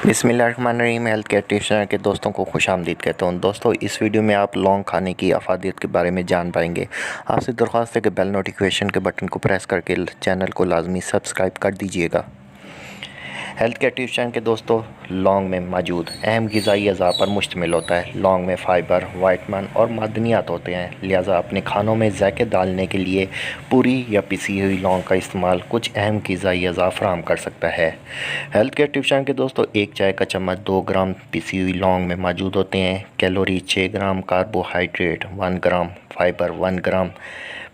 बिस्मिल्लाहिर्रहमानिर्रहीम। Health care tips channel के दोस्तों को खुशामदीद कहता हूँ। दोस्तों, इस वीडियो में आप लौंग खाने की अफादियत के बारे में जान पाएंगे। आपसे दरख्वास्त है कि बेल नोटिफिकेशन के बटन को प्रेस करके चैनल को लाजमी सब्सक्राइब कर दीजिएगा। हेल्थ केयर टिप्स चैनल के दोस्तों, लौंग में मौजूद अहम ग़िज़ाई अज़ा पर मुश्तमिल होता है। लौंग में फ़ाइबर, विटामिन और मादनियात होते हैं, लिहाजा अपने खानों में ज़ायके डालने के लिए पूरी या पिसी हुई लौंग का इस्तेमाल कुछ अहम ग़िज़ाई अज़ा फराहम कर सकता है। हेल्थ केयर टिप्स चैनल के दोस्तों, एक चाय का चम्मच 2 ग्राम पिसी हुई लौंग में मौजूद होते हैं। कैलोरी 6 ग्राम, कार्बोहाइड्रेट 1 ग्राम, फ़ाइबर 1 ग्राम,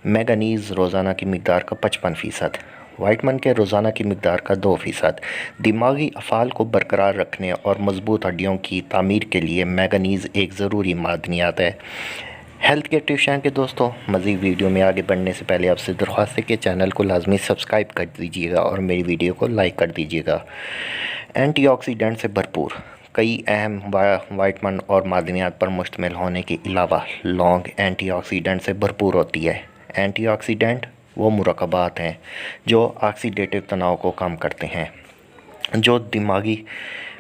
मैंगनीज़ रोज़ाना की मकदार का 55%, विटामिन के रोज़ाना की मकदार का 2%। दिमागी अफ़ाल को बरकरार रखने और मजबूत हड्डियों की तामीर के लिए मैंगनीज़ एक ज़रूरी मादनियात है। हेल्थ केयर टिप्स चैनल के दोस्तों, मज़ीद वीडियो में आगे बढ़ने से पहले आपसे दरख्वास्त है कि चैनल को लाजमी सब्सक्राइब कर दीजिएगा और मेरी वीडियो को लाइक कर दीजिएगा। एंटीऑक्सीडेंट से भरपूर कई अहम विटामिन और मादनियात पर मुश्तमिल होने के अलावा लौंग एंटीऑक्सीडेंट से भरपूर होती है। एंटीऑक्सीडेंट वो मुरक्कबात हैं जो ऑक्सीडेटिव तनाव को कम करते हैं, जो दिमागी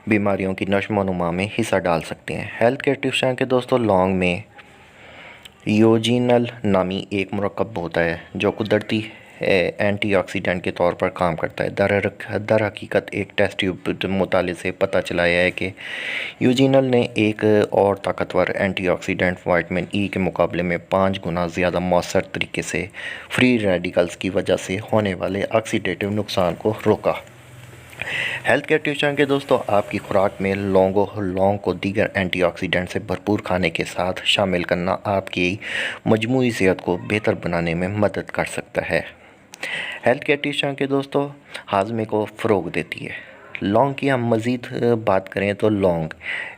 बीमारियों की नशो-व-नुमा में हिस्सा डाल सकते हैं। हेल्थ केयर टिप्स चैनल के दोस्तों, लौंग में यूजिनल नामी एक मुरक्कब होता है जो कुदरती एंटीऑक्सीडेंट के तौर पर काम करता है। दर हकीकत एक टेस्ट ट्यूब मुताले से पता चला है कि यूजिनल ने एक और ताकतवर एंटीऑक्सीडेंट विटामिन ई के मुकाबले में 5 गुना ज़्यादा मौसर तरीके से फ्री रेडिकल्स की वजह से होने वाले ऑक्सीडेटिव नुकसान को रोका। हेल्थ केयर टिप्स चैनल के दोस्तों, आपकी खुराक में लौंग को दीगर एंटीऑक्सीडेंट से भरपूर खाने के साथ शामिल करना आपकी मजमूई सेहत को बेहतर बनाने में मदद कर सकता है। हेल्थ केयर टिप्स चैनल के दोस्तों, हाजमे को फ़रोग देती है। लौंग की हम मज़ीद बात करें तो लौंग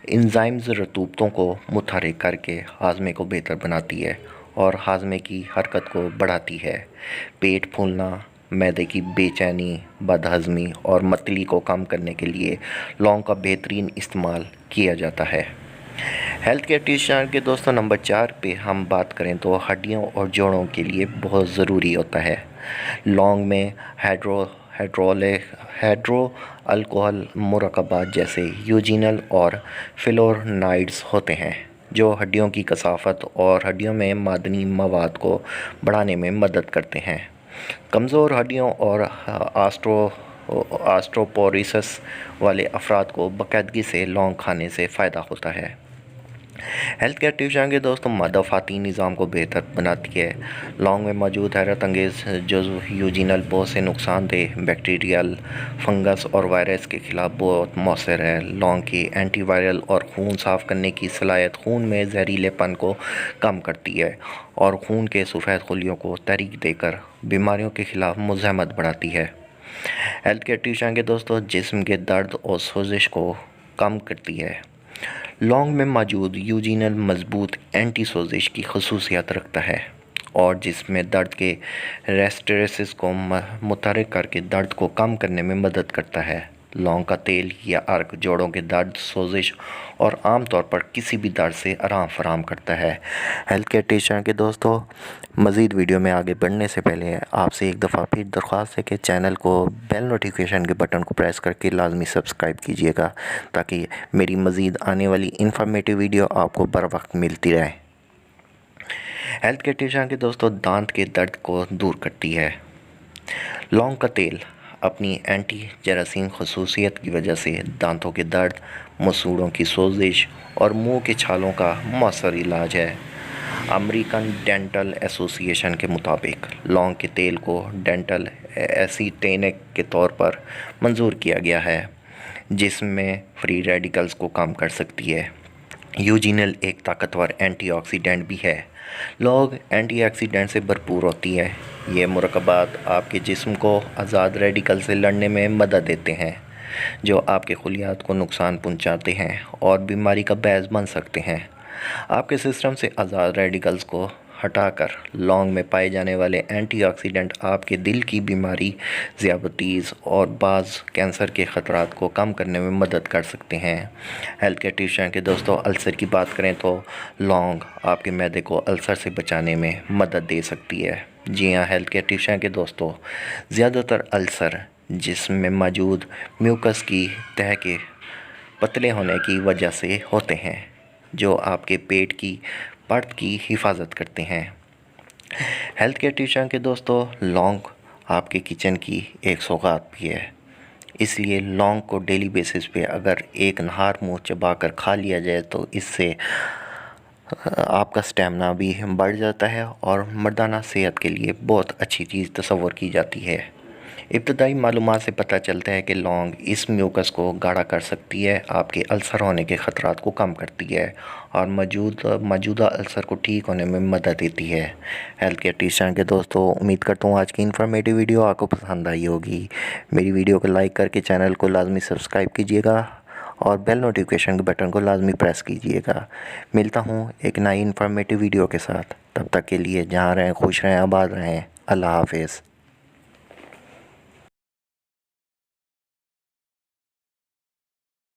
एंजाइम्स रतूबतों को मुतहर्रिक करके हाजमे को बेहतर बनाती है और हाजमे की हरकत को बढ़ाती है। पेट फूलना, मैदे की बेचैनी, बदहज़मी और मतली को कम करने के लिए लौंग का बेहतरीन इस्तेमाल किया जाता है। हेल्थ केयर टिप्स चैनल के दोस्तों, नंबर 4 पे हम बात करें तो हड्डियों और जोड़ों के लिए बहुत ज़रूरी होता है। लौंग में हाइड्रो अल्कोहल मुरक्कबात जैसे यूजिनल और फ्लोराइड्स होते हैं जो हड्डियों की कसाफत और हड्डियों में मादनी मवाद को बढ़ाने में मदद करते हैं। कमज़ोर हड्डियों और ऑस्टियोपोरोसिस वाले अफराद को बाकायदगी से लौंग खाने से फ़ायदा होता है। हेल्थ केयर टिप्स चैनल के दोस्तों, मदफ़ाती निज़ाम को बेहतर बनाती है। लौंग में मौजूद हैरत अंगेज़ जुज़्व यूजिनल बहुत से नुकसानदेह बैक्टीरियल, फंगस और वायरस के ख़िलाफ़ बहुत मौसर है। लौंग की एंटीवायरल और खून साफ़ करने की सलाहियत खून में जहरीलेपन को कम करती है और खून के सफ़ेद खुलियों को तहरीक देकर बीमारियों के ख़िलाफ़ मुज़ाहमत बढ़ाती है। हेल्थ केयर टिप्स चैनल के दोस्तों, जिस्म के दर्द और सोजिश को कम करती है। लौंग में मौजूद यूजिनल मजबूत एंटी सोजिश की खसूसियत रखता है और जिसमें दर्द के रेस्टरेसिस को मुतहर्रिक करके दर्द को कम करने में मदद करता है। लौंग का तेल या अर्क जोड़ों के दर्द, सोजिश और आमतौर पर किसी भी दर्द से आराम फराहम करता है। हेल्थ केयर टिप्स चैनल के दोस्तों, मज़ीद वीडियो में आगे बढ़ने से पहले आपसे एक दफ़ा फिर दरख्वास्त है कि चैनल को बेल नोटिफिकेशन के बटन को प्रेस करके लाजमी सब्सक्राइब कीजिएगा ताकि मेरी मज़ीद आने वाली इन्फॉर्मेटिव वीडियो आपको बर वक्त मिलती रहे। हेल्थ केयर टिप्स चैनल के दोस्तों, दांत के दर्द को दूर करती है। लौंग का तेल अपनी एंटी जरासीम खसूसियत की वजह से दांतों के दर्द, मसूड़ों की सोजिश और मुंह के छालों का मौसर इलाज है। अमेरिकन डेंटल एसोसिएशन के मुताबिक लौंग के तेल को डेंटल एसिटेनिक के तौर पर मंजूर किया गया है, जिसमें फ्री रेडिकल्स को कम कर सकती है। यूजिनल एक ताकतवर एंटीऑक्सीडेंट भी है। लौंग एंटीऑक्सीडेंट से भरपूर होती है। ये मुरक्कबात आपके जिस्म को आज़ाद रेडिकल से लड़ने में मदद देते हैं जो आपके खुलियात को नुकसान पहुंचाते हैं और बीमारी का बायस बन सकते हैं। आपके सिस्टम से आज़ाद रेडिकल्स को हटाकर लौंग में पाए जाने वाले एंटीऑक्सीडेंट आपके दिल की बीमारी, ज़ियाबतीस और बाज़ कैंसर के ख़तरात को कम करने में मदद कर सकते हैं। हेल्थ केयर टिप्स चैनल के दोस्तों, अल्सर की बात करें तो लौंग आपके मैदे को अल्सर से बचाने में मदद दे सकती है। जी हाँ हेल्थ केयर टिप्स चैनल के दोस्तों, ज़्यादातर अल्सर जिस्म में मौजूद म्यूकस की तह के पतले होने की वजह से होते हैं, जो आपके पेट की परत की हिफाजत करते हैं। हेल्थ केयर टिप्स के दोस्तों, लौंग आपके किचन की एक सौगात भी है, इसलिए लौंग को डेली बेसिस पे अगर एक नहार मुँह चबाकर खा लिया जाए तो इससे आपका स्टैमिना भी बढ़ जाता है और मर्दाना सेहत के लिए बहुत अच्छी चीज़ तस्वर की जाती है। इब्तदाई मालूमात से पता चलता है कि लौंग इस म्यूकस को गाढ़ा कर सकती है, आपके अल्सर होने के ख़तरात को कम करती है और मौजूदा अल्सर को ठीक होने में मदद देती है। हेल्थ केयर टिप्स के दोस्तों, उम्मीद करता हूँ आज की इन्फॉर्मेटिव वीडियो आपको पसंद आई होगी। मेरी वीडियो को लाइक करके चैनल को लाजमी सब्सक्राइब कीजिएगा और बेल नोटिफिकेशन के बटन को लाजमी प्रेस कीजिएगा। मिलता हूँ एक नई इन्फॉर्मेटिव वीडियो के साथ, तब तक के लिए जहाँ रहें खुश रहें, आबाद रहें। अल्लाह हाफ़िज़।